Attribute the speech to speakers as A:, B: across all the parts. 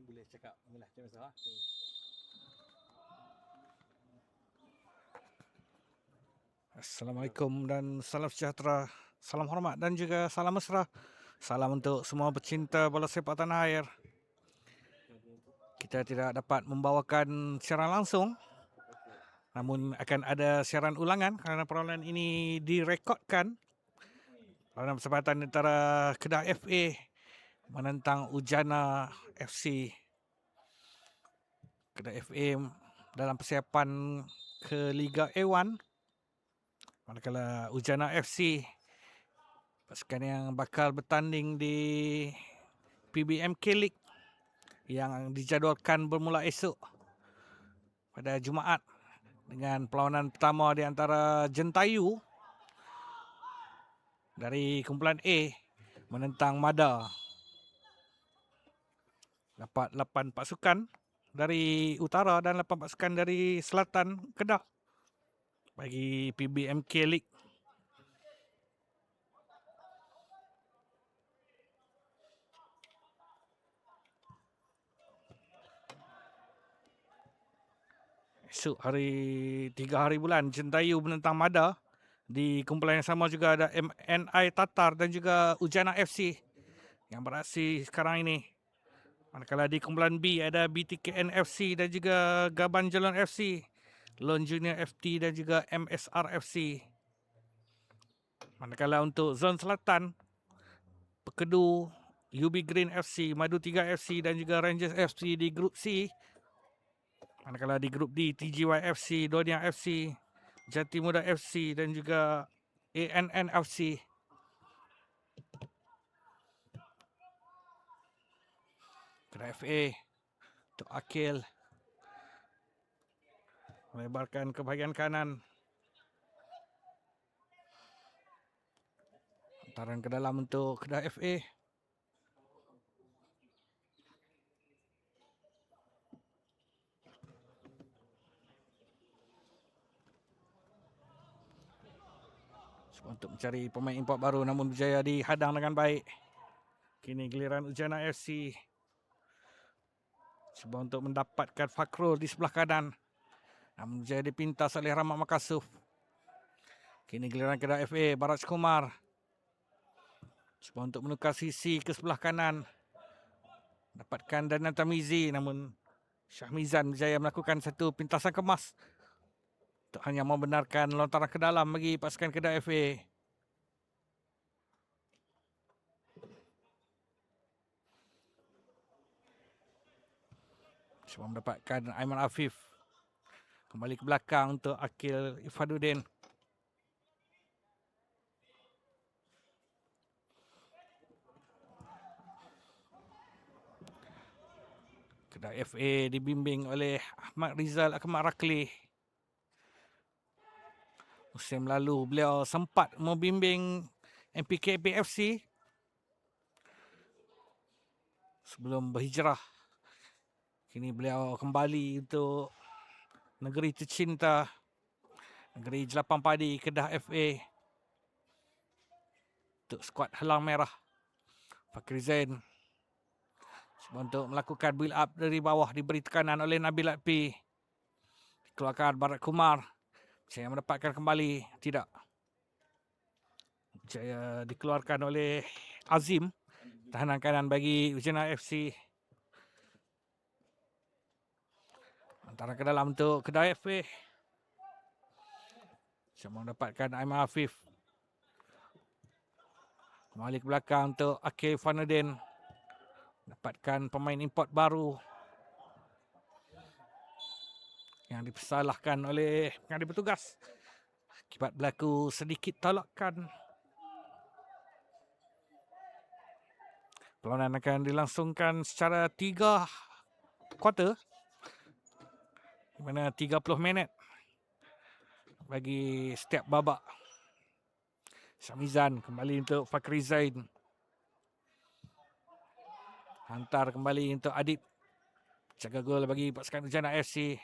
A: boleh cakap inilah macam biasa. Assalamualaikum dan salam sejahtera, salam hormat dan juga salam mesra. Salam untuk semua pecinta bola sepak tanah air. Kita tidak dapat membawakan siaran langsung, namun akan ada siaran ulangan kerana perlawanan ini direkodkan. Perlawanan persahabatan antara Kedah FA menentang Ujana FC. Kedah FA dalam persiapan ke Liga A1, manakala Ujana FC pasukan yang bakal bertanding di PBMK League yang dijadualkan bermula esok pada Jumaat dengan perlawanan pertama di antara Jentayu dari kumpulan A menentang Mada. Dapat 8 pasukan dari utara dan 8 pasukan dari selatan Kedah bagi PBMK League. Esok hari 3 hari bulan Jentayu menentang Mada. Di kumpulan yang sama juga ada MNI Tatar dan juga Ujana FC yang beraksi sekarang ini. Manakala di kumpulan B ada BTKN FC dan juga Gaban Jalan FC, Lone Junior FT dan juga MSR FC. Manakala untuk zon selatan, Pekedu, UB Green FC, Madu 3 FC dan juga Rangers FC di grup C. Manakala di grup D, TGY FC, Donia FC, Jati Muda FC dan juga ANN FC. Kedah FA untuk Akil melebarkan ke bahagian kanan. Hantaran ke dalam untuk Kedah FA. Untuk mencari pemain import baru namun berjaya dihadang dengan baik. Kini giliran Ujana FC cuba untuk mendapatkan Fakrul di sebelah kanan, namun berjaya dipintas oleh Rahmat Makasuf. Kini giliran Kedah FA, Baraj Kumar cuba untuk menukar sisi ke sebelah kanan, dapatkan Danan Tamizi, namun Syahmizan berjaya melakukan satu pintasan kemas untuk hanya membenarkan lontaran ke dalam bagi pasukan Kedah FA. Cuba mendapatkan Aiman Afif. Kembali ke belakang untuk Akil Ifaduddin. Kedah FA dibimbing oleh Ahmad Rizal Akmal Rakli. Musim lalu beliau sempat membimbing MPKP FC sebelum berhijrah. Kini beliau kembali untuk negeri tercinta, negeri Jelapang Padi, Kedah FA. Untuk skuad Helang Merah, Fakri Zain cuba untuk melakukan build up dari bawah, diberi tekanan oleh Nabil Latpi. Dikeluarkan Barat Kumar, saya mendapatkan kembali, tidak. Jaya dikeluarkan oleh Azim, tahanan kanan bagi Ujana FC. Antara ke dalam untuk Kedah FA. Cuma mendapatkan Aiman Afif. Kembali ke belakang untuk Akil Fanuddin. Dapatkan pemain import baru yang dipersalahkan oleh pengadil bertugas akibat berlaku sedikit tolakan. Perlawanan akan dilangsungkan secara 3 kuarter, di mana 30 minit bagi setiap babak. Syamizan kembali untuk Fakri Zain. Hantar kembali untuk Adib. Jaga gol bagi pasukan Ujana FC.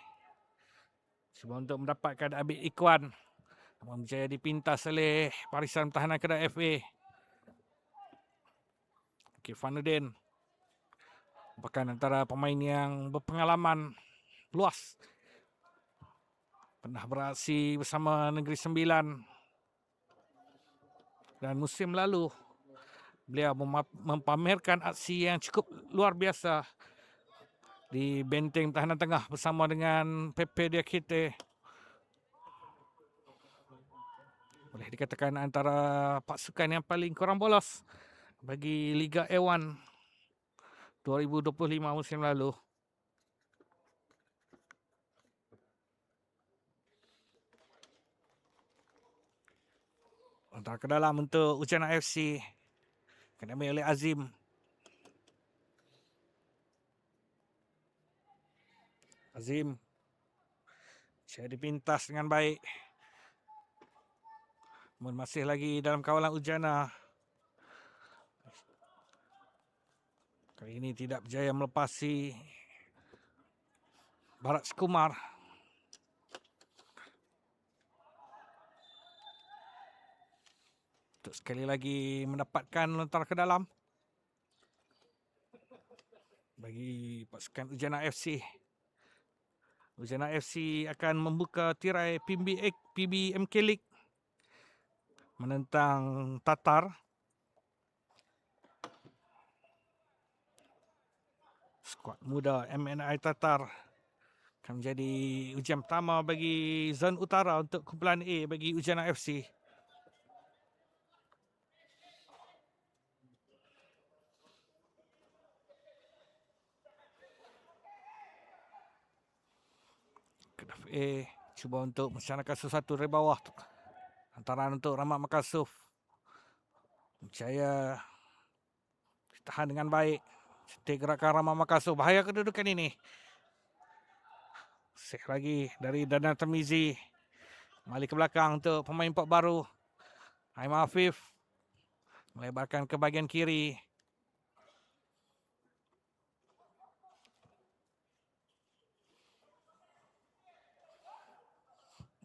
A: Cuba untuk mendapatkan Abid Ikwan, namun berjaya dipintas oleh barisan pertahanan Kedah FA. Fanuddin Merupakan antara pemain yang berpengalaman luas. Pernah beraksi bersama Negeri Sembilan. Dan musim lalu, beliau mempamerkan aksi yang cukup luar biasa di benteng tahanan tengah bersama dengan Pepe Diakite. Boleh dikatakan antara pasukan yang paling kurang bolos bagi Liga A1 2025 musim lalu. Antara ke dalam untuk Ujana FC. Kena ambil oleh Azim. Azim. Saya dipintas dengan baik. Masih lagi dalam kawalan Ujana. Kali ini tidak berjaya melepasi Barat Kumar. Untuk sekali lagi mendapatkan lontar ke dalam bagi pasukan Ujana FC. Ujana FC akan membuka tirai PBMK League menentang Tatar. Skuad muda MNI Tatar akan menjadi ujian pertama bagi zon utara untuk kumpulan A bagi Ujana FC. Kedah A cuba untuk mencanakan sesuatu dari bawah. Hantaran untuk Rahmat Makasuf. Percaya tahan dengan baik. Setik gerakan Rahmat Makasuf. Bahaya kedudukan ini. Sek lagi dari Dana Tamizi. Kembali ke belakang untuk pemain import baru. Aiman Afif. Melebarkan ke bahagian kiri.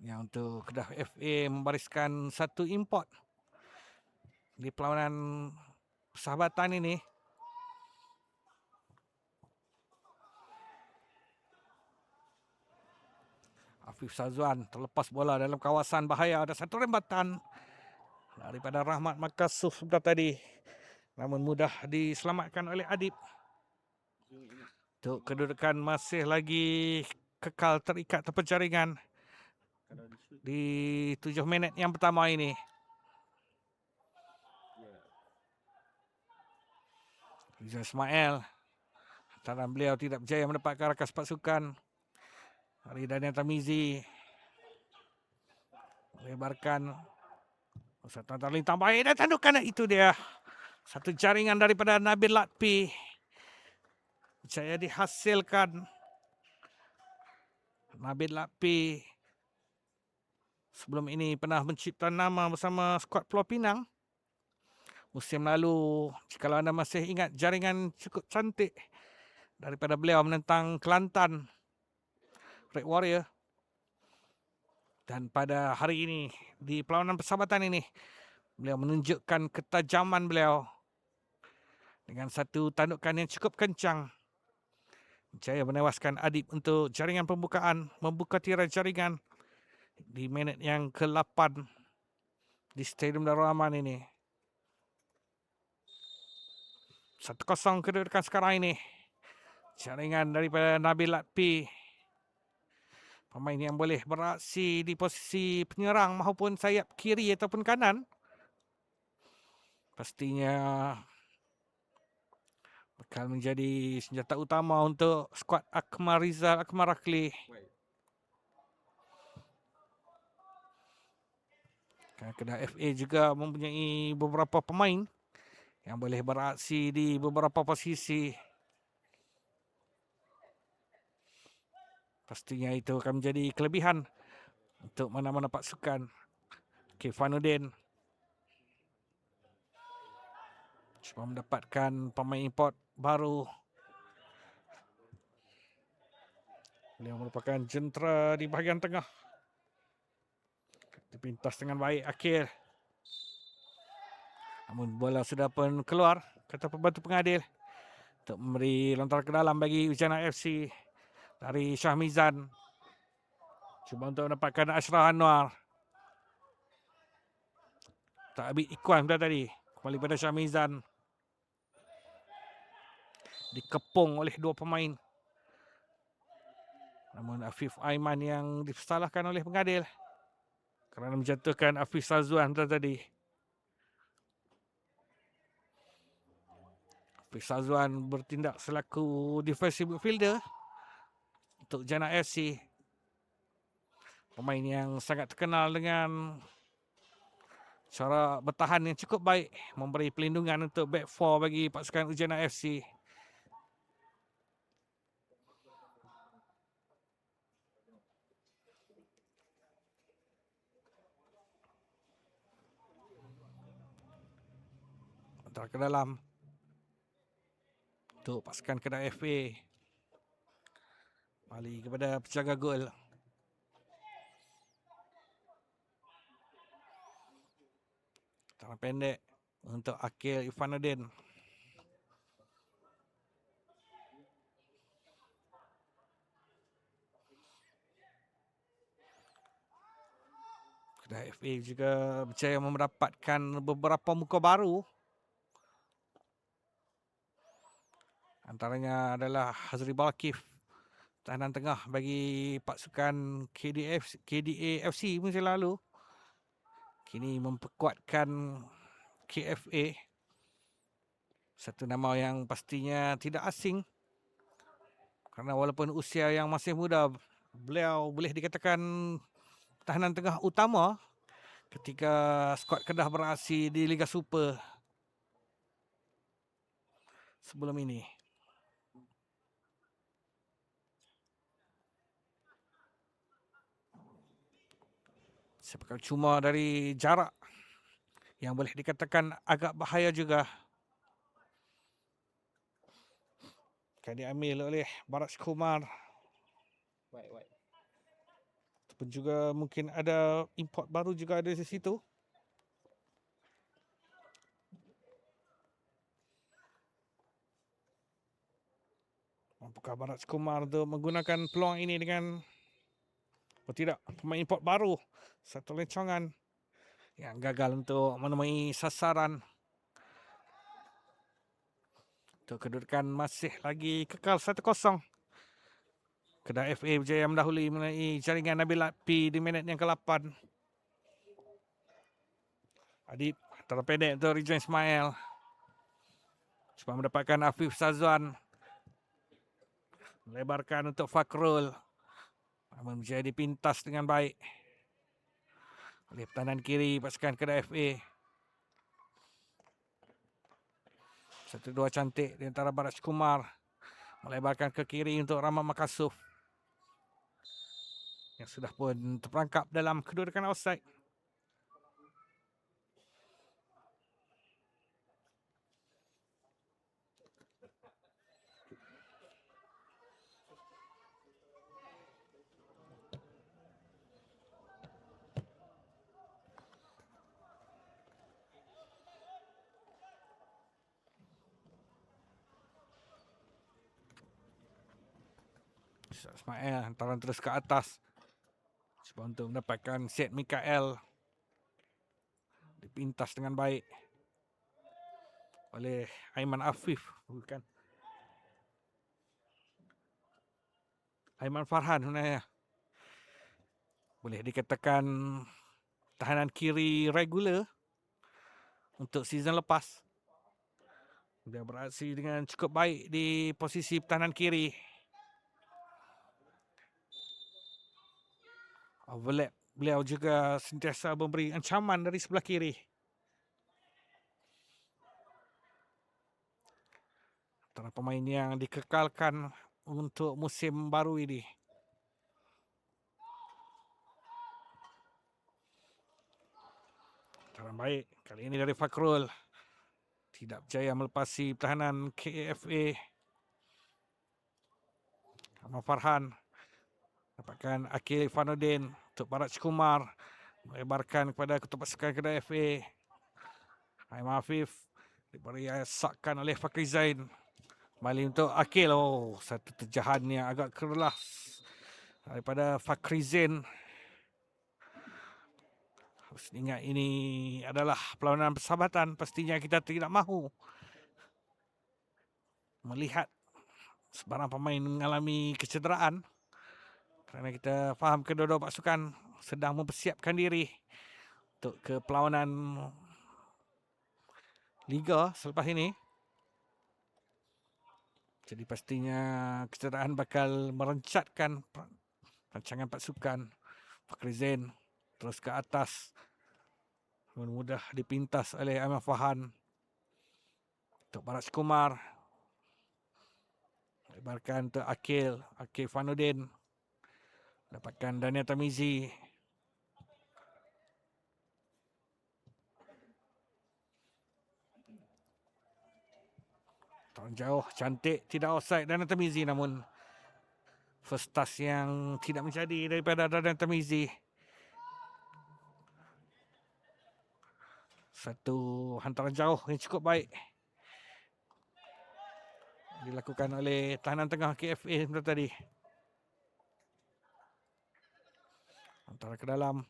A: Yang untuk Kedah FA membariskan satu import di perlawanan persahabatan ini. Afif Sazwan terlepas bola dalam kawasan bahaya. Ada satu rembatan daripada Rahmat Makasuf sebentar tadi. Namun mudah diselamatkan oleh Adib. Untuk kedudukan masih lagi kekal terikat tepi jaringan di 7 minit yang pertama ini. Rizal Ismail. Antara beliau tidak berjaya mendapatkan rakas pasukan. Dari Daniel Tamizi. Melebarkan. Satu antara lintang baik dan tandukan itu dia. Satu jaringan daripada Nabil Latpi. Berjaya dihasilkan. Nabil Latpi sebelum ini pernah mencipta nama bersama skuad Pulau Pinang. Musim lalu, jika anda masih ingat, jaringan cukup cantik daripada beliau menentang Kelantan Red Warrior. Dan pada hari ini, di perlawanan persahabatan ini, beliau menunjukkan ketajaman beliau dengan satu tandukan yang cukup kencang. Berjaya menewaskan Adib untuk jaringan pembukaan, membuka tirai jaringan di minit yang ke-8 di Stadium Darul Aman ini. 1-0 kedudukan sekarang ini. Jaringan daripada Nabil Latpi. Pemain yang boleh beraksi di posisi penyerang maupun sayap kiri ataupun kanan. Pastinya bakal menjadi senjata utama untuk skuad Akmal Rizal, Akmal Rakli. Kedah FA juga mempunyai beberapa pemain yang boleh beraksi di beberapa posisi. Pastinya itu akan menjadi kelebihan untuk mana-mana pasukan. Kifanuddin cuba mendapatkan pemain import baru. Beliau merupakan jentera di bahagian tengah. Dipintas dengan baik akhir. Namun bola sudah pun keluar, kata pembantu pengadil. untuk memberi lontar ke dalam bagi Ujana FC dari Syahmizan. Cuba untuk mendapatkan Ashraf Anwar. Tak habis Ikwan dah tadi. Kembali pada Syahmizan. Dikepung oleh dua pemain. Namun Afif Aiman yang disalahkan oleh pengadil kerana menjatuhkan Afif Sazwan tadi. Afif Sazwan bertindak selaku defensive midfielder untuk Jana FC. Pemain yang sangat terkenal dengan cara bertahan yang cukup baik, memberi pelindungan untuk back four bagi pasukan Ujana FC. Antara ke dalam untuk pasukan Kedah FA. Kembali kepada penjaga gol. Tangan pendek untuk Akil Ifanuddin. Kedah FA juga berjaya mendapatkan beberapa muka baru. Antaranya adalah Hazri Balkif, tahanan tengah bagi pasukan KDA FC musim lalu. Kini memperkuatkan KFA. Satu nama yang pastinya tidak asing. Kerana walaupun usia yang masih muda, beliau boleh dikatakan tahanan tengah utama ketika skuad Kedah beraksi di Liga Super sebelum ini. Sepakat cuma dari jarak yang boleh dikatakan agak bahaya juga. Akan diambil oleh Barat Kumar. Ataupun juga mungkin ada import baru juga ada di situ. Mampukah Barat Kumar untuk menggunakan peluang ini dengan tidak, pemain import baru. Satu lencongan yang gagal untuk menemui sasaran. Untuk kedudukan masih lagi kekal 1-0. Kedah FA berjaya mendahului melalui jaringan Nabil Lakpi di minit yang ke-8. Adib antara pendek untuk Rizwan Ismail. Cuba mendapatkan Afif Sazwan. Melebarkan untuk Fakrul. Namun menjadi dipintas dengan baik oleh pertahanan kiri pasukan Kedah FA. 1-2 cantik di antara Barat Kumar. Melebarkan ke kiri untuk Rahmat Makasuf. Yang sudah pun terperangkap dalam kedudukan offside. Ismail hantaran terus ke atas. Cuba untuk mendapatkan set Mikael. Dipintas dengan baik oleh Aiman Afif. Bukan. Aiman Farhan sebenarnya. Boleh dikatakan tahanan kiri regular untuk season lepas. Dia beraksi dengan cukup baik di posisi pertahanan kiri. Overlap beliau juga sentiasa memberi ancaman dari sebelah kiri. Antara pemain yang dikekalkan untuk musim baru ini. Antara baik kali ini dari Fakrul. Tidak berjaya melepasi pertahanan KFA. Ahmad Farhan. Dapatkan Akil Ifanuddin untuk Barat Kumar. Melebarkan kepada ketua pasukan Kedah FA. Aiman Afif diberi sakkan oleh Fakri Zain. Kembali untuk Akil. Oh, satu terjahan yang agak keras daripada Fakhri Zain. Harus ingat ini adalah perlawanan persahabatan. Pastinya kita tidak mahu melihat sebarang pemain mengalami kecederaan. Kerana kita faham kedua-dua pasukan sedang mempersiapkan diri untuk ke perlawanan Liga selepas ini. Jadi pastinya kecederaan bakal merencatkan rancangan pasukan. Fakhri Zain terus ke atas. Mudah dipintas oleh Aiman Fahan. Untuk Baraj Kumar. Lebarkan untuk Akil Fanuddin. Dapatkan Daniel Tamizi. Tahun jauh, cantik, tidak offside Daniel Tamizi, namun first touch yang tidak menjadi daripada Daniel Tamizi. Satu hantaran jauh yang cukup baik dilakukan oleh tahanan tengah KFA sebentar tadi. Antara ke dalam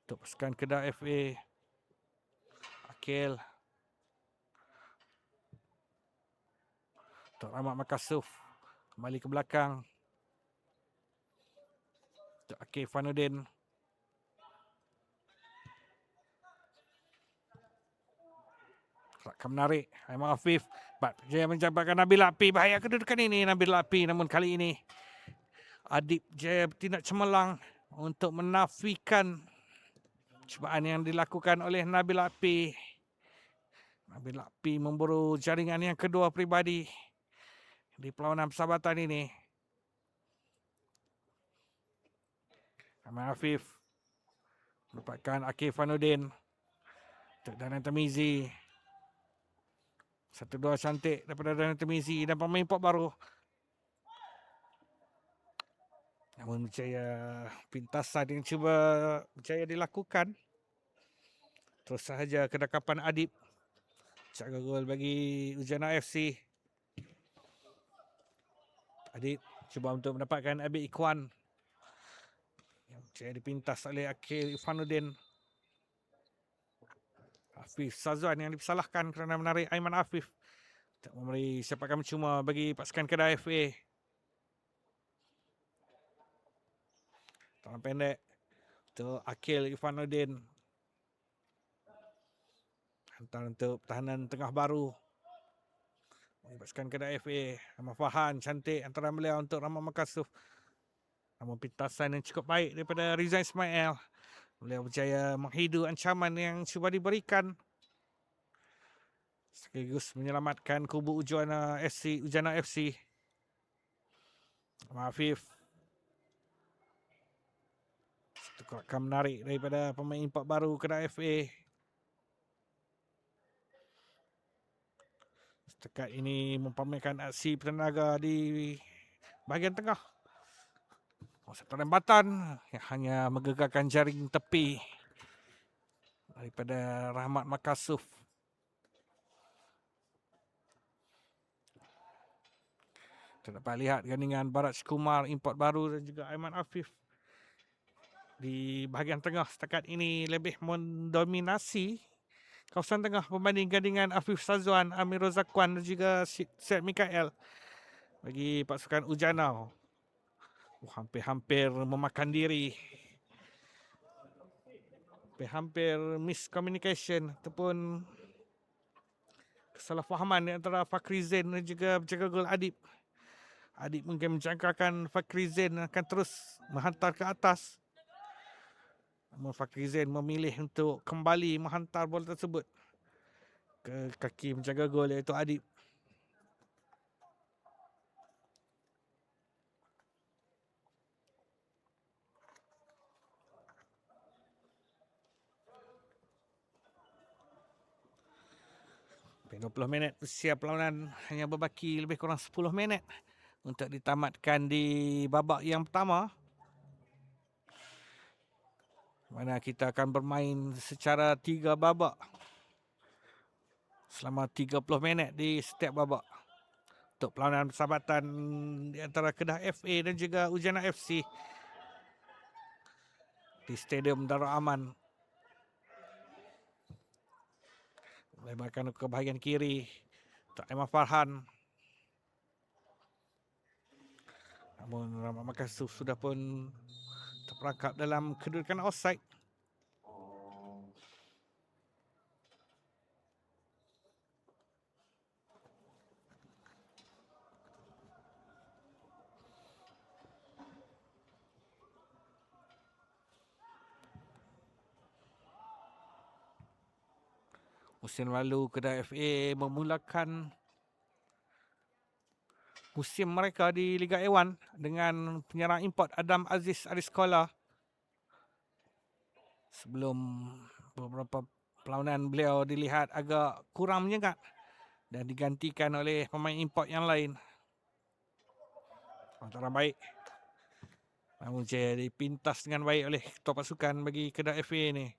A: untuk pasukan Kedah FA. Akil. Untuk Rahmat Makasuf. Kembali ke belakang. Untuk Akil Fanuddin. Akan menarik. Aiman Afif. Jaya mencapai Nabil Api. Bahaya kedudukan ini Nabil Api. Namun kali ini Adib Jaya bertindak cemerlang untuk menafikan cubaan yang dilakukan oleh Nabil Api. Nabil Api memburu jaringan yang kedua peribadi di perlawanan persahabatan ini. Aiman Afif merupakan Akif Fanuddin untuk Daniel Tamizi. 1-2 cantik daripada Daniel Tamizi dan pemain import baru. Namun berjaya pintasan yang cuba berjaya dilakukan. Terus sahaja kedekapan Adib. Jaga gol bagi Ujana FC. Adib cuba untuk mendapatkan Abid Ikhwan. Yang berjaya dipintas oleh Akil Fanuddin. Afif Sazwan yang disalahkan kerana menarik Aiman Afif. Tak memberi sepakan cuma bagi pasukan Kedah FA. Tangan pendek untuk Akil Fanuddin. Hantar untuk pertahanan tengah baru. Pasukan Kedah FA. Ahmad Fahan cantik antara beliau untuk Rahmat Makasuf. Namun pintasan yang cukup baik daripada Rizal Ismail. Beliau berjaya menghidu ancaman yang cuba diberikan. Sekaligus menyelamatkan kubu Ujana FC. Afif. Satu akan menarik daripada pemain import baru Kedah FA. Setakat ini mempamerkan aksi pertenaga di bahagian tengah. Satu lembatan yang hanya menggegarkan jaring tepi daripada Rahmat Makasuf. Kita dapat lihat gandingan Baraj Kumar, import baru dan juga Aiman Afif. Di bahagian tengah setakat ini lebih mendominasi kawasan tengah berbanding gandingan Afif Sazwan, Amirul Zakwan dan juga Syed Mikael bagi pasukan Ujana. Hampir-hampir memakan diri. Hampir miscommunication ataupun kesalahfahaman di antara Fakhri Zain dan juga penjaga gol Adib. Adib mungkin menjangkakan Fakhri Zain akan terus menghantar ke atas. Namun Fakhri Zain memilih untuk kembali menghantar bola tersebut ke kaki penjaga gol iaitu Adib. Sampai 20 minit usia perlawanan, hanya berbaki lebih kurang 10 minit untuk ditamatkan di babak yang pertama. Mana kita akan bermain secara 3 babak selama 30 minit di setiap babak. untuk perlawanan persahabatan di antara Kedah FA dan juga Ujana FC di Stadium Darul Aman. Lebarkan ke bahagian kiri untuk Aiman Farhan. Namun Rahmat Makassar sudah pun terperangkap dalam kedudukan offside. Musim lalu Kedah FA memulakan musim mereka di Liga A1 dengan penyerang import Adam Aziz Ariskola. Sebelum beberapa perlawanan beliau dilihat agak kurang menyengat dan digantikan oleh pemain import yang lain. Antara baik. Namun saya dipintas dengan baik oleh ketua pasukan bagi Kedah FA ni.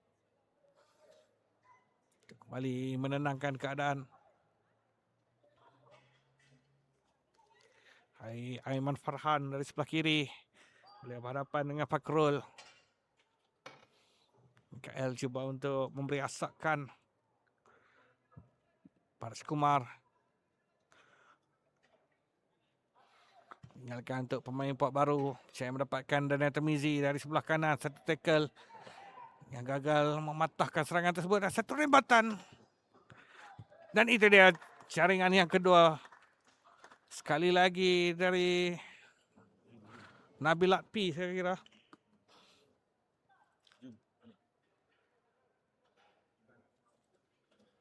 A: Kembali menenangkan keadaan. Aiman Farhan dari sebelah kiri. Beliau berhadapan dengan Fakrul. Mikael cuba untuk memberi asakan. Paras Kumar. Tinggalkan untuk pemain import baru. Saya mendapatkan Daniel Temizi dari sebelah kanan. Satu tackle yang gagal mematahkan serangan tersebut. Dan satu rembatan. Dan itu dia jaringan yang kedua. Sekali lagi dari Nabil Latpi saya kira.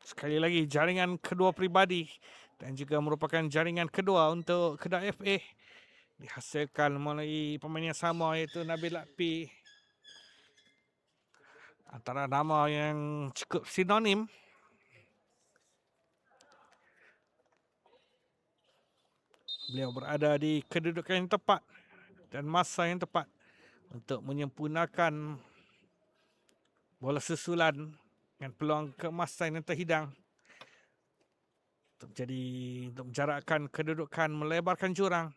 A: Sekali lagi jaringan kedua pribadi. Dan juga merupakan jaringan kedua untuk Kedah FA. Dihasilkan melalui pemain yang sama iaitu Nabil Latpi. Antara nama yang cukup sinonim. Beliau berada di kedudukan yang tepat dan masa yang tepat untuk menyempurnakan bola susulan dengan peluang keemasan yang terhidang. Untuk menjarakkan kedudukan, melebarkan jurang.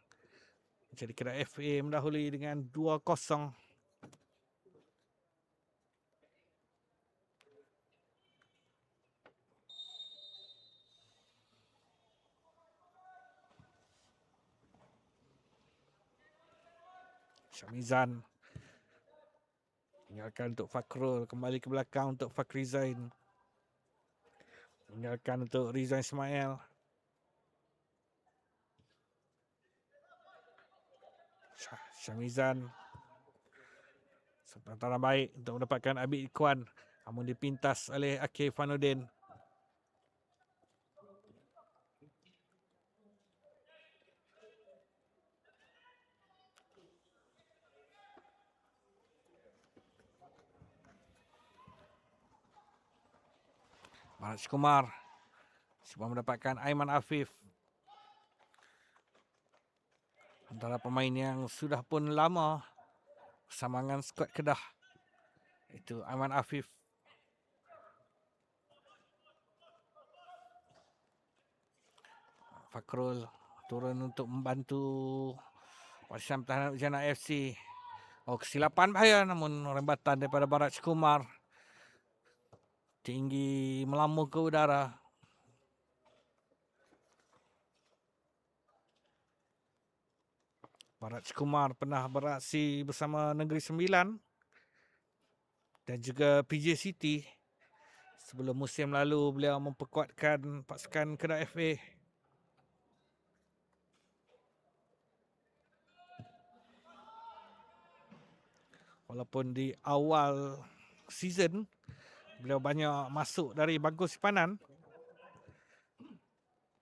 A: Jadi Kedah FA mendahului dengan 2-0. Syamizan tinggalkan untuk Fakrul, kembali ke belakang untuk Fakri Zain, tinggalkan untuk Rizwan Ismail. Syamizan antara baik untuk mendapatkan Abid Ikwan, namun dipintas oleh Akif Fanuddin. Paras Kumar cuba mendapatkan Aiman Afif. Antara pemain yang sudah pun lama bersama dengan skuad Kedah. Itu Aiman Afif. Fakrul turun untuk membantu warisan pertahanan Ujana FC. Kesilapan bahaya namun rembatan daripada Barat Kumar. Tinggi melambung ke udara. Barat Kumar pernah beraksi bersama Negeri Sembilan dan juga PJ City. Sebelum musim lalu beliau memperkuatkan pasukan Kedah FA. Walaupun di awal season beliau banyak masuk dari bangku simpanan,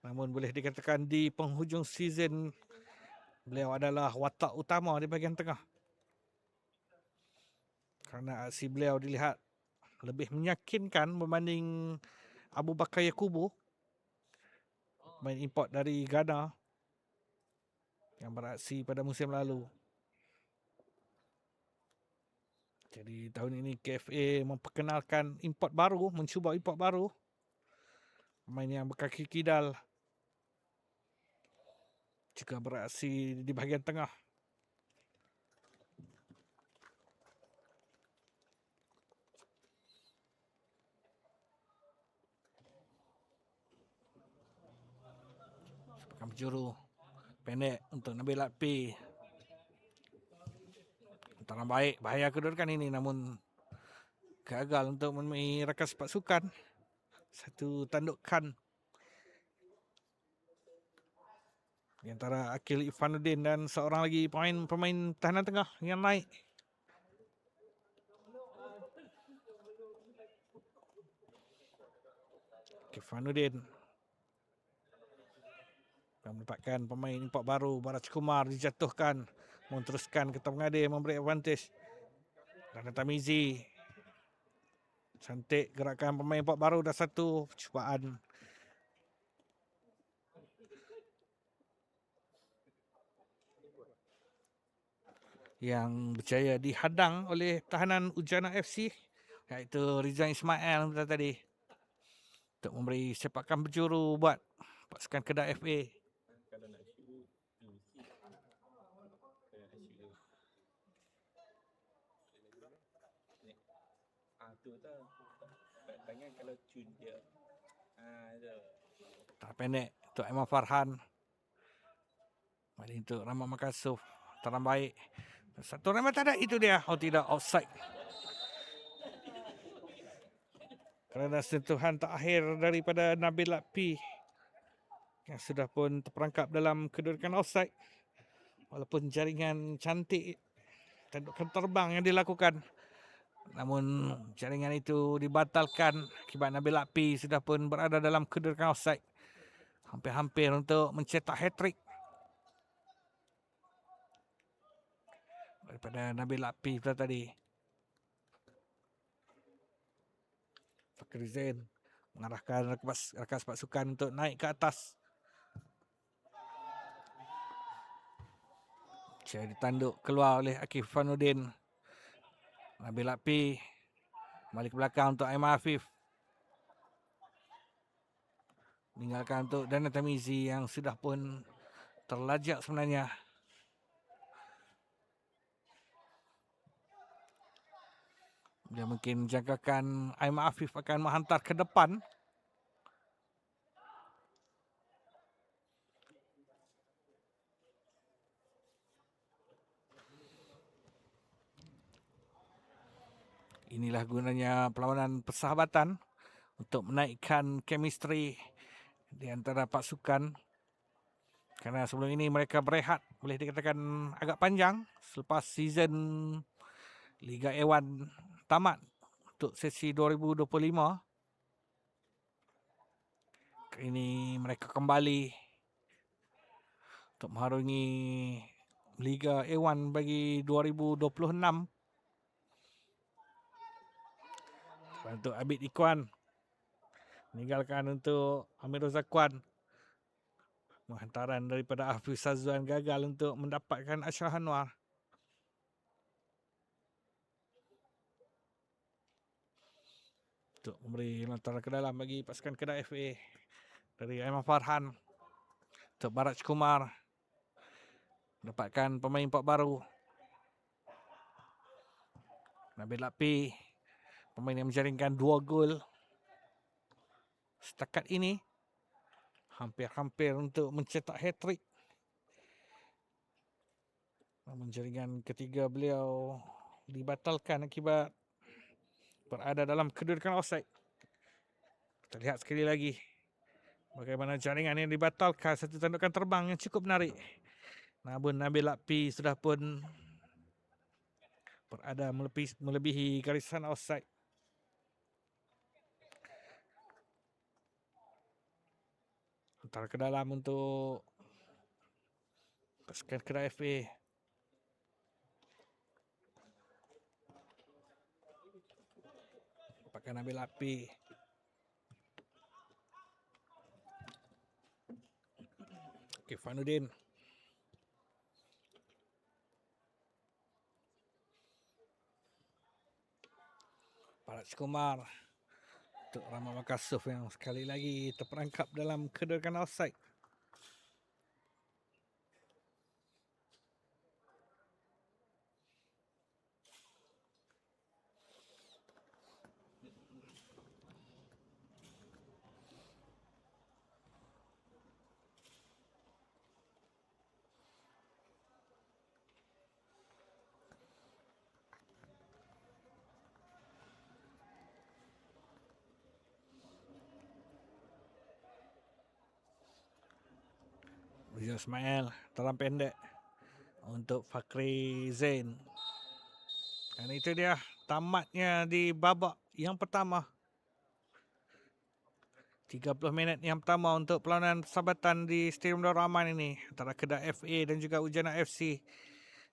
A: namun boleh dikatakan di penghujung season beliau adalah watak utama di bahagian tengah. Kerana aksi beliau dilihat lebih meyakinkan berbanding Abu Bakar Yakubu, main import dari Ghana yang beraksi pada musim lalu. Jadi tahun ini KFA memperkenalkan import baru, mencuba import baru. Pemain yang berkaki kidal. juga beraksi di bahagian tengah. Sepakan penjuru pendek untuk Nabil Lakpi. Antara baik, bahaya kedudukan ini, namun gagal untuk menemui rakan sepasukan. Satu tandukan di antara Akil Ifanuddin dan seorang lagi pemain tahanan tengah yang naik. Akil Ifanuddin dan mendapatkan pemain import baru, Baraj Kumar dijatuhkan, meneruskan ke pengadil, memberi advantage. Dan Tamizi, cantik gerakan pemain import baru, dah satu percubaan. Yang berjaya dihadang oleh tahanan Ujana FC, iaitu Rizan Ismail tadi, untuk memberi sepakan penjuru buat pasukan Kedah FA.
B: Kalau nak shoot tu tau. Tangan kalau cun dia. Tu.
A: Tak pendek untuk Aiman Farhan. Mari untuk Rahmat Makasuf. Taram baik. Satu Rahmat tak ada, itu dia. Oh tidak, offside. Kerana sentuhan terakhir daripada Nabil Lakpi yang sudah pun terperangkap dalam kedudukan offside. Walaupun jaringan cantik, tandukan terbang yang dilakukan, namun jaringan itu dibatalkan akibat Nabil Lakpi sudah pun berada dalam kedudukan offside. Hampir-hampir untuk mencetak hat-trick daripada Nabil Lakpi tadi. Fakir Zain mengarahkan rakan sepasukan untuk naik ke atas. Saya ditanduk keluar oleh Akif Fanuddin. Nabil Lakpi balik ke belakang untuk Aiman Afif. Meninggalkan untuk Dana Tamizi yang sudah pun terlajak sebenarnya. Dia mungkin jangkakan Aiman Afif akan menghantar ke depan. Inilah gunanya perlawanan persahabatan untuk menaikkan chemistry di antara pasukan. Kerana sebelum ini mereka berehat, boleh dikatakan agak panjang selepas season Liga A1 tamat untuk sesi 2025. Ini mereka kembali untuk mengharungi Liga A1 bagi 2026. Untuk Abid Ikwan, meninggalkan untuk Amirul Zakwan. Menghantaran daripada Hafiz Sazwan gagal untuk mendapatkan Ashraf Anwar. Untuk memberi lantaran ke dalam bagi pasukan Kedah FA dari Aiman Farhan. Untuk Baraj Kumar mendapatkan pemain import baru, Nabil Lakpi, pemain yang menjaringkan 2 gol setakat ini. Hampir-hampir untuk mencetak hat-trick. Namun jaringan ketiga beliau dibatalkan akibat berada dalam kedudukan offside. Kita lihat sekali lagi bagaimana jaringan yang dibatalkan. Satu tandukan terbang yang cukup menarik. Namun Nabil Lakpi sudah pun berada melebihi garisan offside. Hantar ke dalam untuk pasukan Kedah FA. Pakai Nabil Lakpi. Akif Fanuddin. Baraj Kumar. Untuk Rahmat Makasuf yang sekali lagi terperangkap dalam kedudukan offside. Rizal Ismail dalam pendek untuk Fakhri Zain. Dan itu dia tamatnya di babak yang pertama. 30 minit yang pertama untuk perlawanan persahabatan di Stadium Darul Aman ini antara Kedah FA dan juga Ujana FC.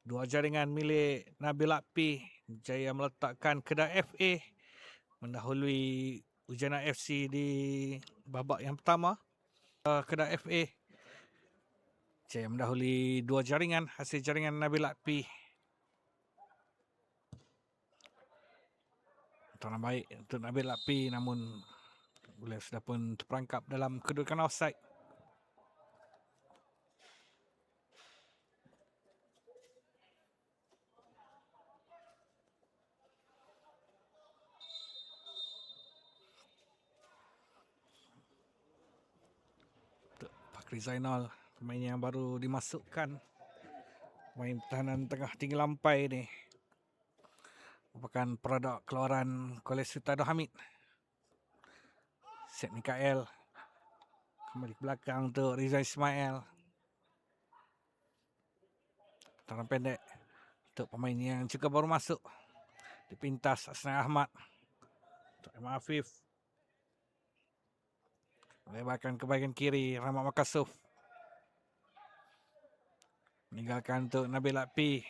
A: Dua jaringan milik Nabil Akpi berjaya meletakkan Kedah FA mendahului Ujana FC di babak yang pertama. Kedah FA jaya mendahului dua jaringan hasil jaringan Nabil Akpi. Tangan baik untuk Nabil Akpi, namun beliau sudah pun terperangkap dalam kedudukan offside. Untuk Fakhri Zainal, pemain yang baru dimasukkan, pemain pertahanan tengah tinggi lampai ni, merupakan produk keluaran Kolej Sultan Abdul Hamid. Set Mikael kembali ke belakang untuk Rizal Ismail. Tangan pendek untuk pemain yang juga baru masuk, dipintas Asnan Ahmad untuk Imam Afif. Melebarkan ke bahagian kiri Rahmat Makasuf. Meninggalkan untuk Nabil Akpi.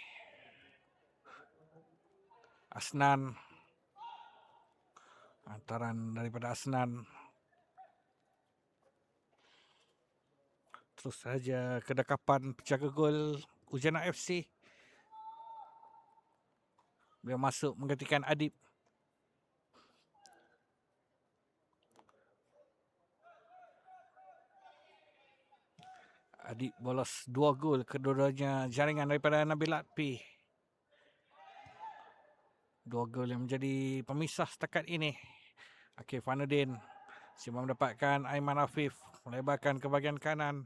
A: Asnan. Hantaran daripada Asnan. Terus saja kedekapan penjaga gol Ujana FC. Beliau masuk menggantikan Adib. Adib bolos 2 gol, kedua-duanya jaringan daripada Nabil Akpi. 2 gol yang menjadi pemisah setakat ini. Akif Fanuddin cuma mendapatkan Aiman Afif, melebarkan ke bahagian kanan.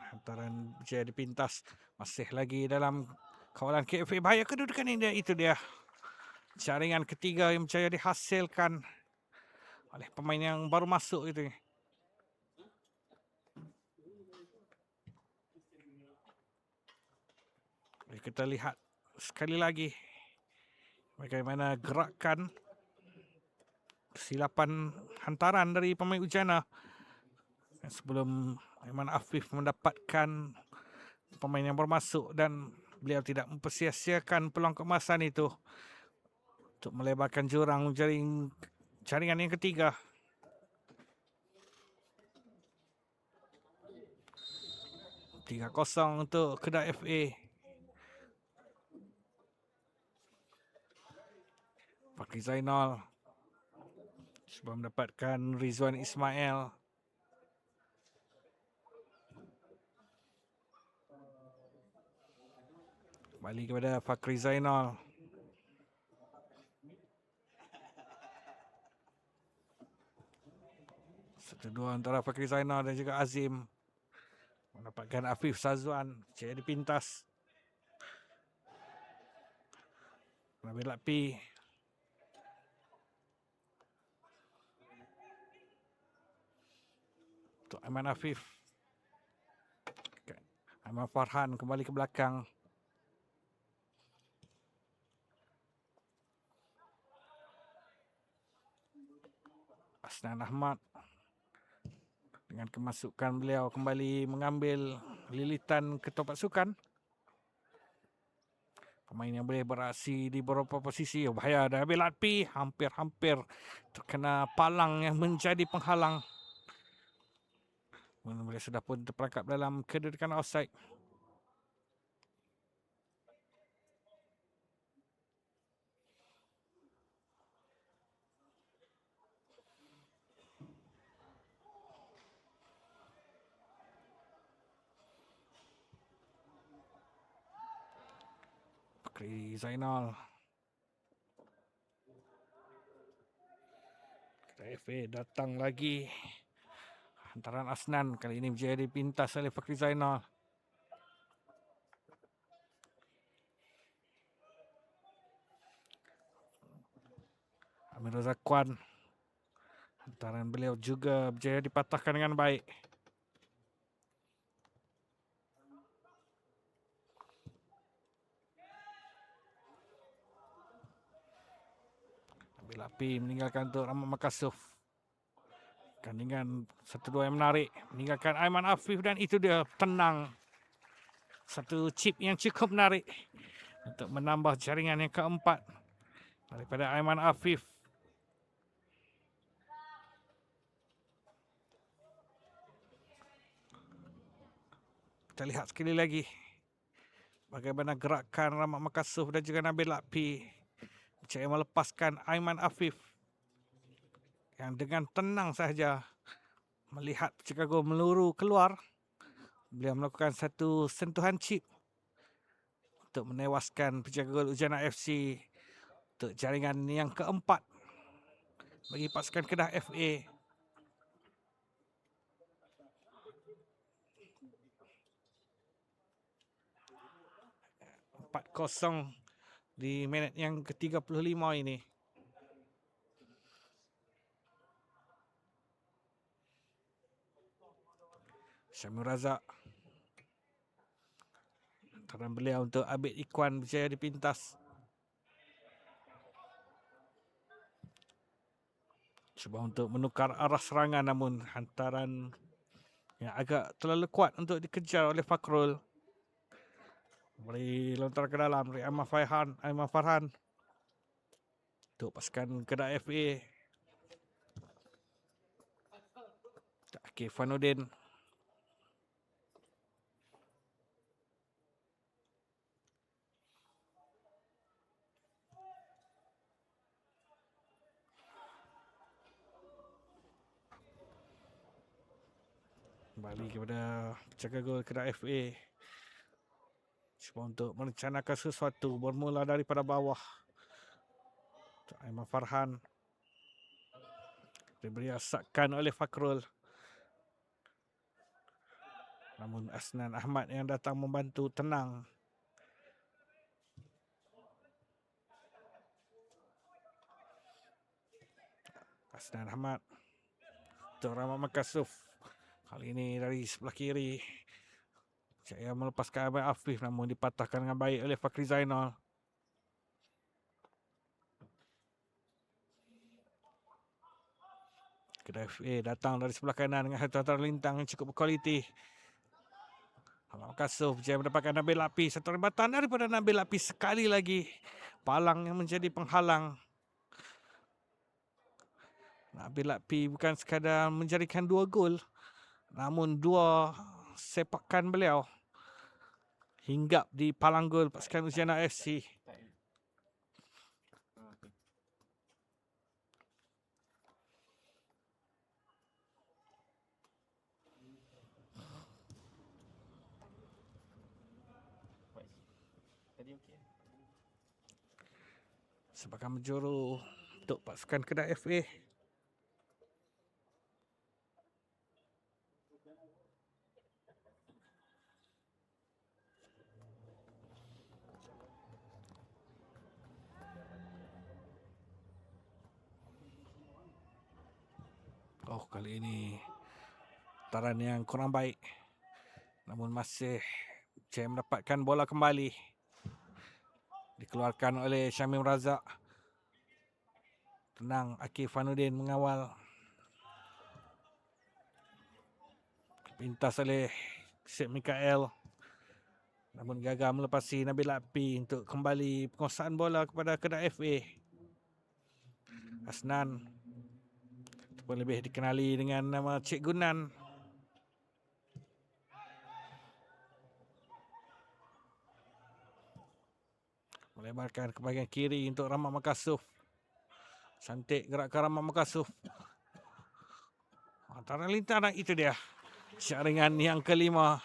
A: Hantaran jaya dipintas, masih lagi dalam kawalan KFA. Bahaya kedudukan ini, itu dia jaringan ketiga yang berjaya dihasilkan oleh pemain yang baru masuk itu. Kita lihat sekali lagi bagaimana gerakan kesilapan hantaran dari pemain Ujana sebelum Aiman Afif mendapatkan pemain yang bermasuk, dan beliau tidak mempersia-siakan peluang keemasan itu untuk melebarkan jurang jaringan yang ketiga. Tiga 0 untuk Kedah FA. Fakhri Zainal sebelum mendapatkan Rizwan Ismail. Kembali kepada Fakhri Zainal. Satu dua antara Fakhri Zainal dan juga Azim. Mendapatkan Afif Sazwan. Jaya dipintas. Nabil Akpi. Untuk Aiman Afif. Aiman Farhan kembali ke belakang. Asnan Ahmad. Dengan kemasukan beliau kembali mengambil lilitan ketua pasukan. Pemain yang boleh beraksi di beberapa posisi. Bahaya dah Nabil Akpi. Hampir-hampir terkena palang yang menjadi penghalang. Beliau sudah pun terperangkap dalam kedudukan offside. Fakhri Zainal. FA datang lagi. Hantaran Asnan kali ini berjaya dipintas oleh Fakhri Zainal. Amirul Zakwan. Hantaran beliau juga berjaya dipatahkan dengan baik. Nabil Api meninggalkan untuk Rahmat Makasuf. Tandingan 1-2 yang menarik. Meninggalkan Aiman Afif dan itu dia tenang. Satu chip yang cukup menarik untuk menambah jaringan yang keempat daripada Aiman Afif. Kita lihat sekali lagi bagaimana gerakan Rahmat Makasuf dan juga Nabil Api berjaya melepaskan Aiman Afif yang dengan tenang sahaja melihat Chicago meluru keluar. Beliau melakukan satu sentuhan chip untuk menewaskan penjaga gol Ujana FC untuk jaringan yang keempat bagi pasukan Kedah FA. Kosong di minit yang ke-35 ini. Syamil Razak. Hantaran beliau untuk Abid Ikwan berjaya dipintas. Cuba untuk menukar arah serangan namun hantaran yang agak terlalu kuat untuk dikejar oleh Fakrul. Beri lontar ke dalam dari Aiman Farhan untuk pasukan Kedah FA. Akif Fanudin. Kembali kepada penjaga gol Kedah FA. Cuba untuk merencanakan sesuatu bermula daripada bawah. Untuk Aiman Farhan. Diberi asakan oleh Fakrul. Namun Asnan Ahmad yang datang membantu tenang. Asnan Ahmad. Untuk Rahmat Makasuf. Kali ini dari sebelah kiri. Saya melepaskan Aiman Afif namun dipatahkan dengan baik oleh Fakri Zainal. Kedah FA datang dari sebelah kanan dengan hantaran lintang yang cukup berkualiti. Rahmat Makasuf berjaya mendapatkan Nabil Api. Satu rebatan daripada Nabil Api sekali lagi. Palang yang menjadi penghalang. Nabil Api bukan sekadar menjadikan 2 gol. Namun 2 sepakan beliau hinggap di palang gol pasukan Ujana FC.
B: Tadi okey.
A: Sebagai menjuru untuk pasukan Kedah FA. Oh, kali ini taran yang kurang baik. Namun masih saya mendapatkan bola kembali. Dikeluarkan oleh Syamil Razak. Tenang, Akif Fanudin mengawal. Pintas oleh Syed Mikael. Namun gagal melepasi Nabil Api untuk kembali penguasaan bola kepada Kedah FA. Asnan ataupun lebih dikenali dengan nama Cik Gunan. Melebarkan ke bahagian kiri untuk Rahmat Makasuf. Cantik gerakan Rahmat Makasuf. Antara lintaran itu dia. Jaringan yang kelima.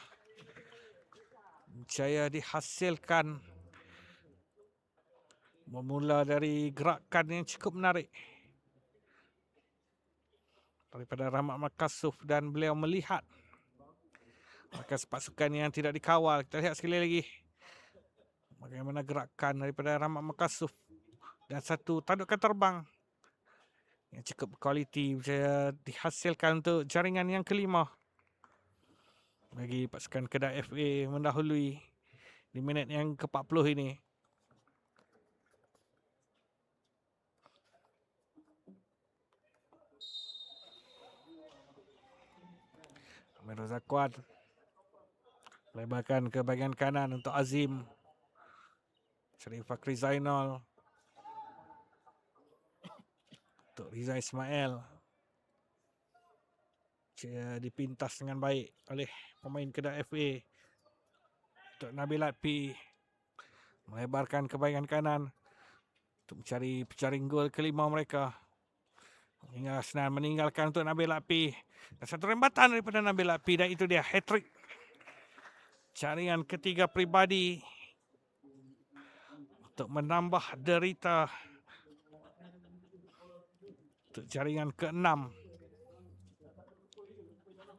A: Berjaya dihasilkan. Bermula dari gerakan yang cukup menarik daripada Rahmat Makasuf dan beliau melihat markas pasukan yang tidak dikawal. Kita lihat sekali lagi bagaimana gerakan daripada Rahmat Makasuf dan satu tadukan terbang yang cukup kualiti bisa dihasilkan untuk jaringan yang kelima bagi pasukan Kedah FA mendahului di minit yang ke-40 ini. Amirul Zakuan lebarkan ke bahagian kanan untuk Azim. Cari Fakri Zainal untuk Riza Ismail. Dia dipintas dengan baik oleh pemain Kedah FA untuk Nabil Latpi. Melebarkan ke bahagian kanan untuk mencari pejaring gol kelima mereka. Hingga Asnan meninggalkan untuk Nabil Latpi. Dan satu rembatan daripada Nabil Latpi, dan itu dia hat-trick. Jaringan ketiga pribadi untuk menambah derita untuk jaringan ke-6.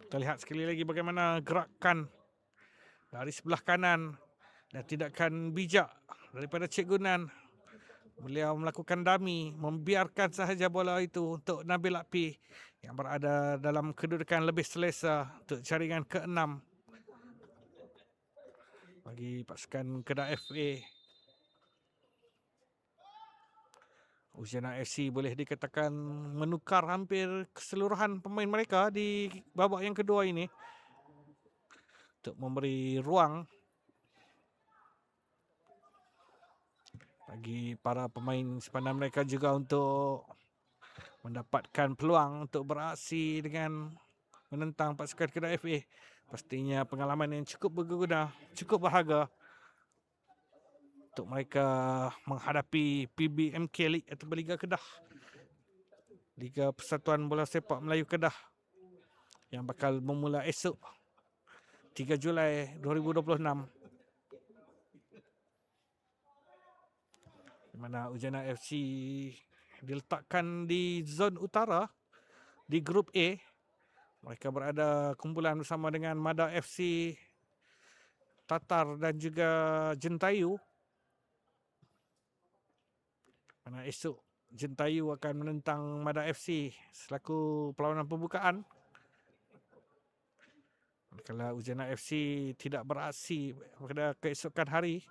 A: Kita lihat sekali lagi bagaimana gerakan dari sebelah kanan dan tindakan bijak daripada Cik Gunan. Beliau melakukan dummy, membiarkan sahaja bola itu untuk Nabil Latpi yang berada dalam kedudukan lebih selesa untuk jaringan ke-6 bagi pasukan Kedah FA. Uzena FC boleh dikatakan menukar hampir keseluruhan pemain mereka di babak yang kedua ini untuk memberi ruang bagi para pemain sepadan mereka juga untuk mendapatkan peluang untuk beraksi dengan menentang pasukan Kedah FA. Pastinya pengalaman yang cukup berguna, cukup berharga untuk mereka menghadapi PBMK League atau Liga Kedah, Liga Persatuan Bola Sepak Melayu Kedah, yang bakal bermula esok 3 Julai 2026. Di mana Uzena FC diletakkan di zon utara di grup A. Mereka berada kumpulan bersama dengan Mada FC, Tatar dan juga Jentayu. Mana esok Jentayu akan menentang Mada FC selaku perlawanan pembukaan. Kalau Uzena FC tidak beraksi pada keesokan hari,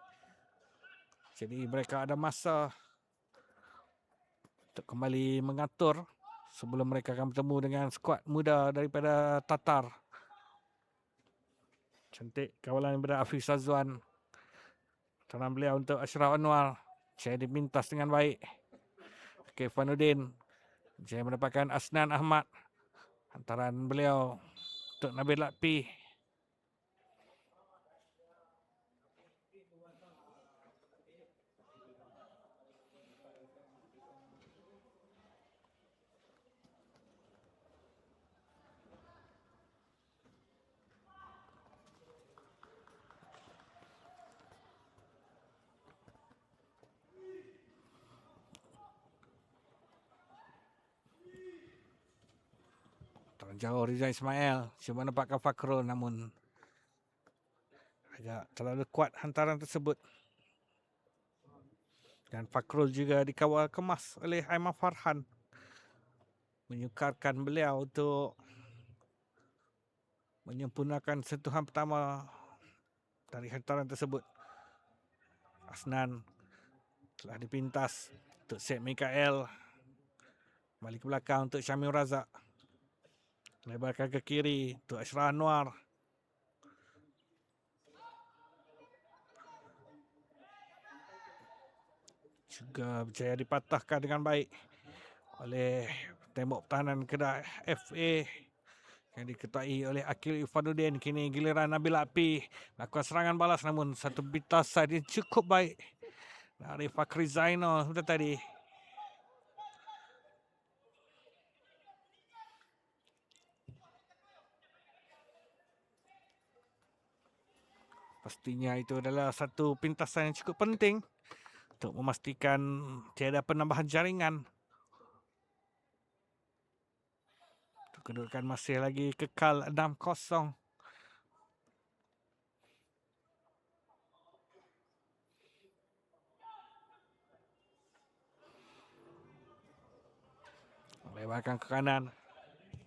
A: jadi mereka ada masa untuk kembali mengatur sebelum mereka akan bertemu dengan skuad muda daripada Tatar. Cantik kawalan daripada Hafiz Azwan. Tanam beliau untuk Ashraf Anwar. Saya dipintas dengan baik. Kefanuddin. Saya mendapatkan Asnan Ahmad. Hantaran beliau untuk Nabil Latpi. Jauh Riza Ismail. Cuba nampakkan Fakrul, namun agak terlalu kuat hantaran tersebut. Dan Fakrul juga dikawal kemas oleh Aiman Farhan, menyukarkan beliau untuk menyempurnakan sentuhan pertama dari hantaran tersebut. Asnan telah dipintas untuk Syed Mikael. Balik ke belakang untuk Syamil Razak. Lebarkan ke kiri untuk Ashraf Anwar. Juga berjaya dipatahkan dengan baik oleh tembok pertahanan Kedah FA yang diketuai oleh Akil Ifanuddin. Kini giliran Nabil Latpi lakukan serangan balas, namun satu bintasan yang cukup baik dari Fakri Zainal sudah tadi. Pastinya itu adalah satu pintasan yang cukup penting untuk memastikan tiada penambahan jaringan. Kedudukan masih lagi kekal 6-0. Terbalikan ke kanan.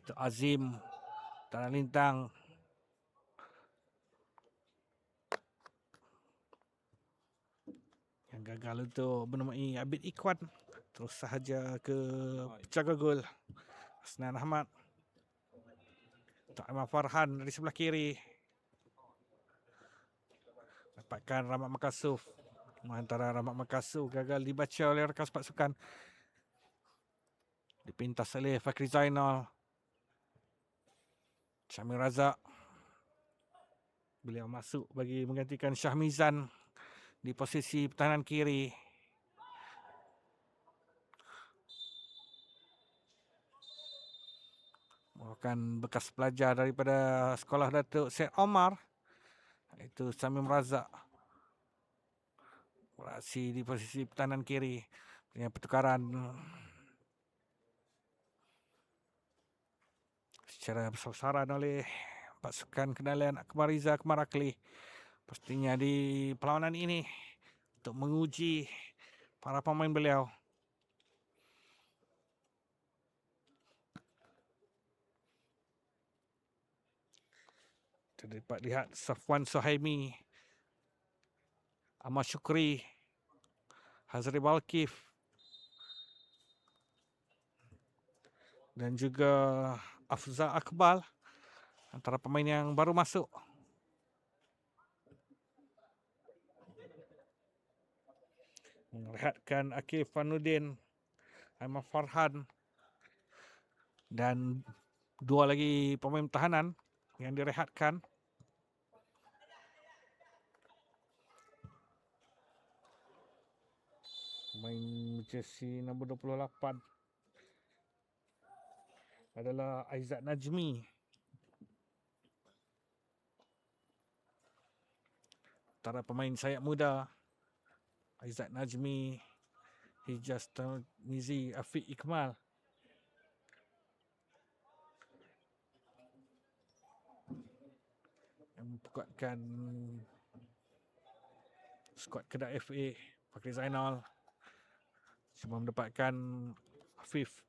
A: Untuk Azim. Tanah lintang. Yang gagal untuk menemui Abid Ikhwan. Terus sahaja ke penjaga gol. Asnan Ahmad. Untuk Ahmad Farhan dari sebelah kiri. Dapatkan Rahmat Makasuf. Antara Rahmat Makasuf gagal dibaca oleh rakan pasukan. Dipintas oleh Fakri Zainal. Syamil Razak. Beliau masuk bagi menggantikan Syahmizan di posisi pertahanan kiri. Merupakan bekas pelajar daripada sekolah Datuk Syed Omar, iaitu Syamil Razak. Beraksi di posisi pertahanan kiri dengan pertukaran secara besar-besaran oleh pasukan kenalian Akbar Riza Akbar Akli. Pastinya di perlawanan ini untuk menguji para pemain beliau. Kita dapat lihat Safwan Suhaimi, Ahmad Syukri, Hazri Balkif dan juga Afza Akbal, antara pemain yang baru masuk. Merehatkan Akif Fanuddin, Ahmad Farhan dan dua lagi pemain pertahanan yang direhatkan. Pemain jersey nombor 28 adalah Aizat Najmi. Antara pemain sayap muda, Aizat Najmi, Hijaz Tarmizi, Afiq Ikmal. Yang memperkuatkan skuad Kedah FA, Fakri Zainal. Sebelum mendapatkan Afif.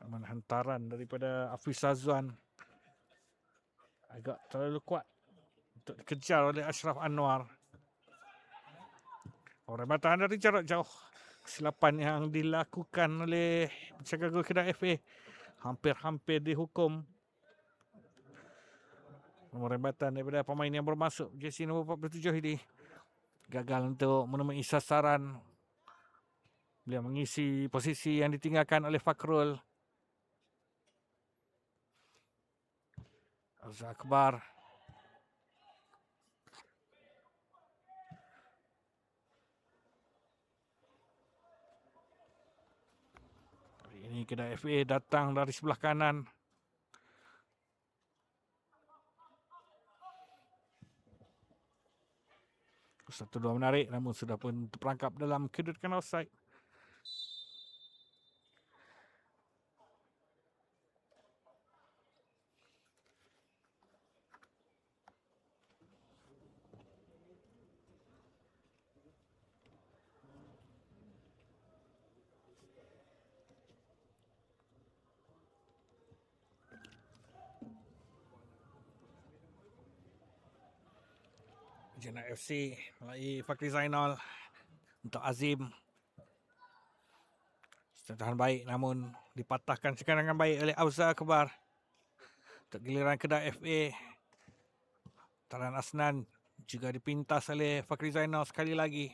A: Aman hantaran daripada Hafiz Azwan. Agak terlalu kuat untuk dikejar oleh Ashraf Anwar. Orang batahan dari jarak jauh. Kesilapan yang dilakukan oleh penjaga gol Kedah FA hampir-hampir dihukum. Rematan daripada pemain yang bermasuk jersey nombor 47 ini gagal untuk menemui sasaran. Beliau mengisi posisi yang ditinggalkan oleh Fakrul. Azhar Akbar. Hari ini Kedah FA datang dari sebelah kanan. Satu dua menarik, namun sudah pun terperangkap dalam kedudukan offside. Jena FC melalui Fakri Zainal untuk Azim. Sentuhan baik namun dipatahkan sekarang dengan baik oleh Afza Akbar. Untuk giliran Kedah FA, Taran Asnan juga dipintas oleh Fakri Zainal sekali lagi.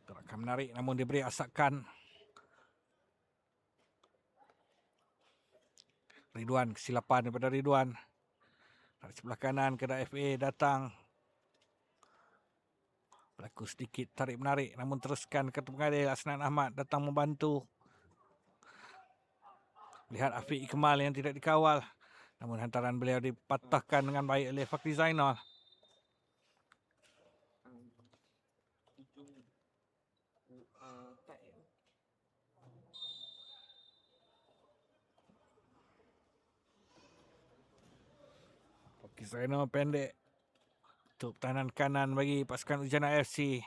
A: Gerakan menarik namun diberi asakan. Ridwan, kesilapan daripada Ridwan. Dari sebelah kanan kedah FA datang. Berlaku sedikit tarik-menarik namun teruskan ke pengadil Asnan Ahmad datang membantu. Lihat Afiq Kemal yang tidak dikawal. Namun hantaran beliau dipatahkan dengan baik oleh Fakri Zainal.
B: Hujung tak
A: Fakri Zainal pendek. Untuk pertahanan kanan bagi pasukan Ujana FC.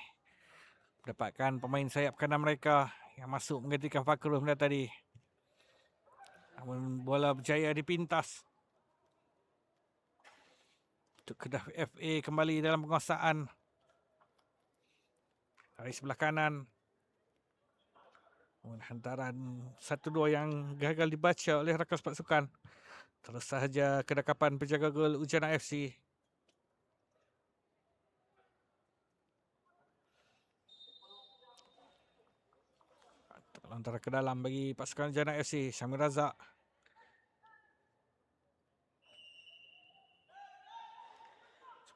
A: Dapatkan pemain sayap kanan mereka yang masuk menggantikan Fakrul benda tadi. Namun bola berjaya dipintas. Untuk Kedah FA kembali dalam penguasaan. Dari sebelah kanan. Namun hantaran 1-2 yang gagal dibaca oleh rakan pasukan. Terus sahaja kedekapan penjaga gol Ujana FC. Antara ke dalam bagi pasukan Ujana FC. Syamil Razak.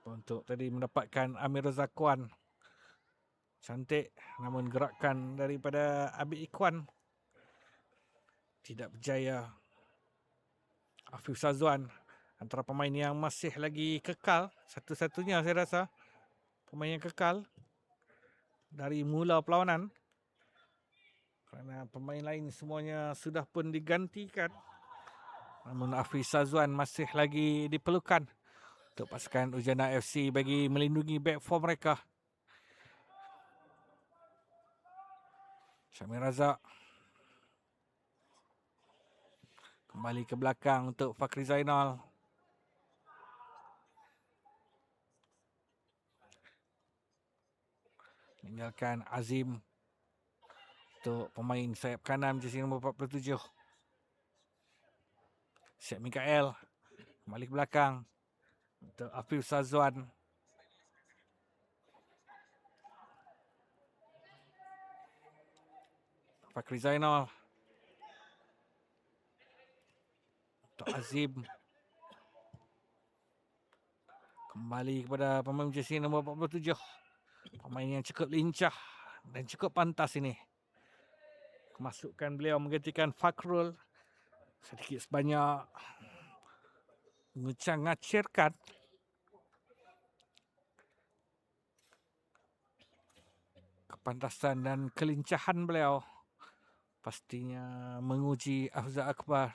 A: Untuk tadi mendapatkan Amir Zakwan. Cantik namun gerakan daripada Abi Ikwan tidak berjaya. Afif Sazwan antara pemain yang masih lagi kekal. Satu-satunya saya rasa pemain yang kekal dari mula perlawanan. Kerana pemain lain semuanya sudah pun digantikan. Namun Afif Sazwan masih lagi diperlukan untuk pasukan Ujana FC bagi melindungi back four mereka. Syamil Razak. Kembali ke belakang untuk Fakri Zainal. Meninggalkan Azim untuk pemain sayap kanan jersey nombor 47. Syed Mikael. Kembali ke belakang untuk Afif Sazwan. Fakri Zainal. Untuk Azim. Kembali kepada pemain jersey nombor 47. Pemain yang cukup lincah dan cukup pantas ini. Kemasukan beliau menggantikan Fakrul sedikit sebanyak mengacirkan kepantasan dan kelincahan beliau. Pastinya menguji Afzal Akbar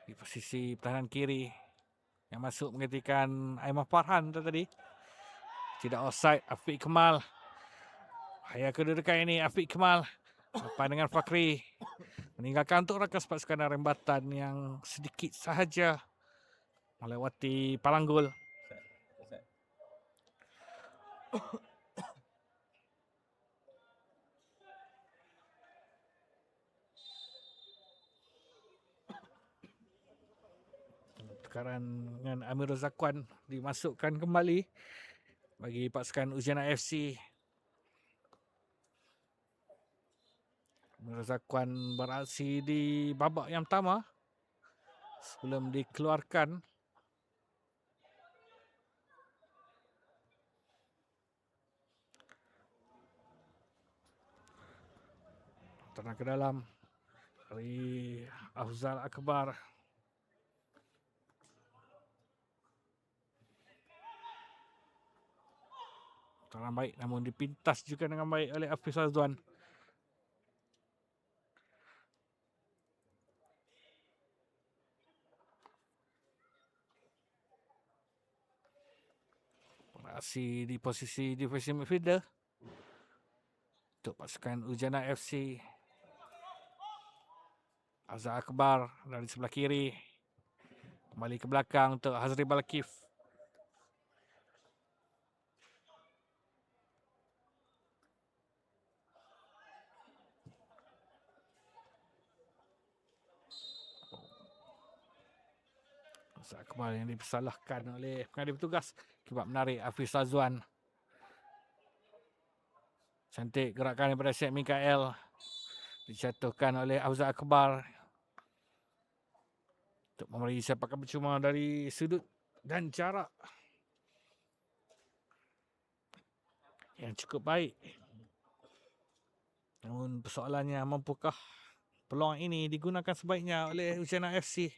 A: di posisi pertahanan kiri yang masuk menggantikan Aiman Farhan tadi. Tidak offside. Afiq Kemal. Bahaya kedudukan ini Afiq Kemal. Lepas dengan Fakri. Meninggalkan untuk rakan pasukan rembatan yang sedikit sahaja melewati palang gol. Tekaran dengan Amir Zakwan dimasukkan kembali bagi pasukan Ujana FC. Amir Zakwan beraksi di babak yang pertama sebelum dikeluarkan. Tenang ke dalam dari Afzal Akbar. Tenang baik namun dipintas juga dengan baik oleh Hafiz Azwan. Beraksi di posisi defensive midfielder untuk pasukan Ujana FC. Azhar Akbar dari sebelah kiri. Kembali ke belakang untuk Hazri Balakif. Azhar Akbar yang dipersalahkan oleh pengadil petugas akibat menarik Hafiz Azwan. Cantik gerakan daripada Syed Mikael. Dijatuhkan oleh Azhar Akbar. untuk memberi sepakan percuma dari sudut dan jarak yang cukup baik. Namun persoalannya, mampukah peluang ini digunakan sebaiknya oleh Ujana FC?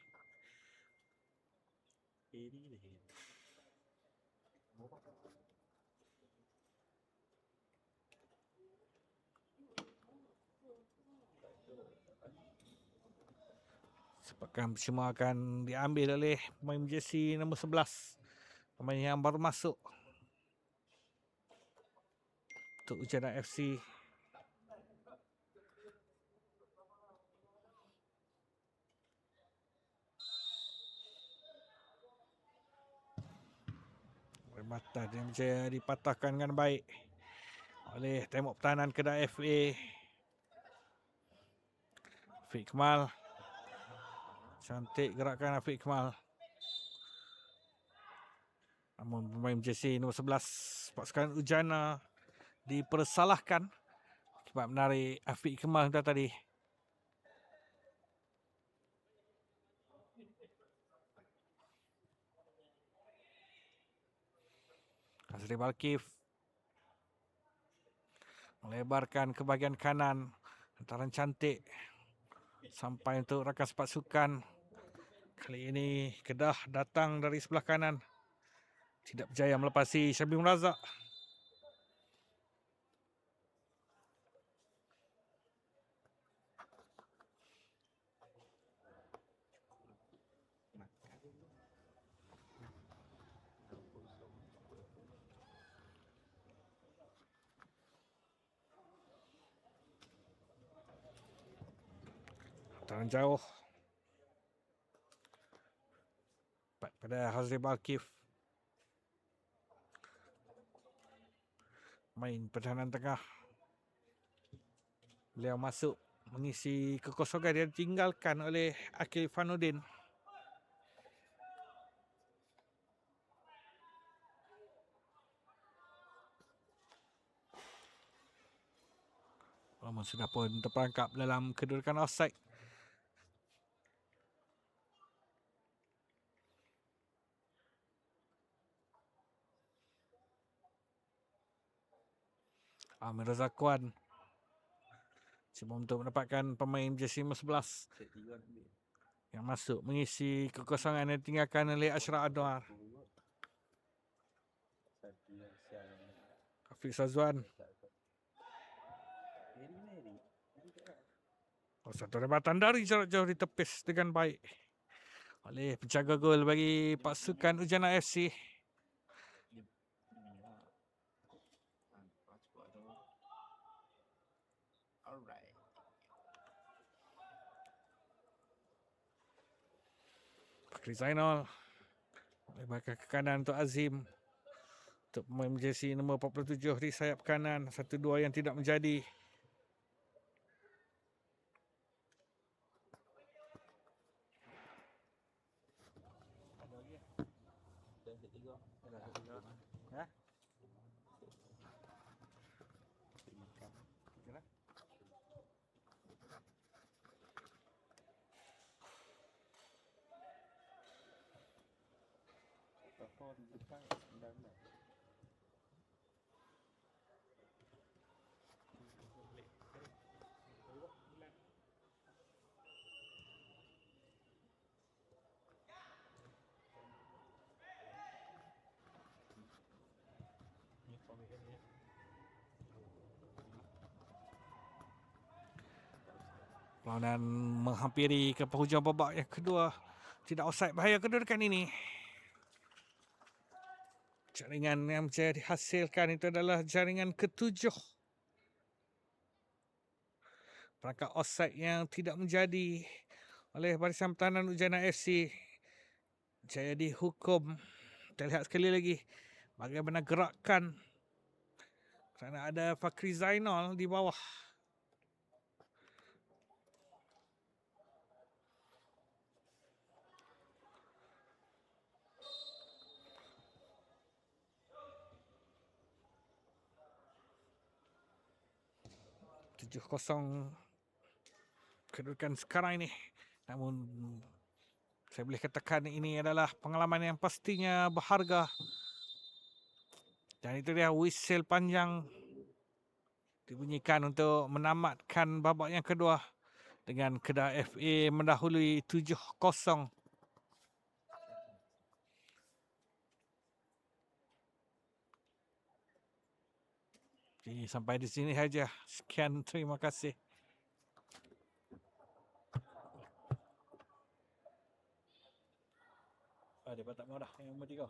A: Sepakan percuma akan diambil oleh pemain jersey nombor 11, pemain yang baru masuk untuk Ujana FC. Permata dia berjaya dipatahkan dengan baik oleh tembok pertahanan Kedah FA. Afiq Kamal. Cantik gerakan Afiq Kamal. Namun pemain jersey nombor 11 pasukan Ujana dipersalahkan sebab menarik Afiq Kamal tadi. Azri Balkif melebarkan ke bahagian kanan, hantaran cantik sampai untuk rakan sepasukan. Kali ini Kedah datang dari sebelah kanan, tidak berjaya melepasi Syabim Razak. Hantaran jauh pada Hazri Balkif. Main pertahanan tengah. Beliau masuk mengisi kekosongan yang ditinggalkan oleh Akil Fanuddin. Namun sudah pun terperangkap dalam kedudukan offside. Amir Zakwan cuba untuk mendapatkan pemain jersey nombor 11 yang masuk mengisi kekosongan yang ditinggalkan oleh Ashraf Anwar. Hafiz Azwan. Satu rebatan dari jarak jauh ditepis dengan baik oleh penjaga gol bagi pasukan Ujana FC.
B: Alright.
A: Fakri Zainal lebarkan ke kanan untuk Azim. Untuk pemain jersey nombor 47 di sayap kanan. 1-2 yang tidak menjadi. Perlawanan menghampiri ke penghujung babak yang kedua. Tidak offside, bahaya kedudukan ini. Jaringan yang berjaya dihasilkan itu adalah jaringan ketujuh. Perangkap offside yang tidak menjadi oleh barisan pertahanan Ujana FC. Jaya dihukum. Kita lihat sekali lagi bagaimana gerakan kerana ada Fakri Zainal di bawah. Tujuh kosong kedudukan sekarang ini. Namun Saya boleh katakan ini adalah pengalaman yang pastinya berharga. Dan itu dia whistle panjang dibunyikan untuk menamatkan babak yang kedua dengan Kedah FA mendahului 7-0. Jadi sampai di sini saja. Sekian, terima kasih. Dia tak mau dah yang nombor 3.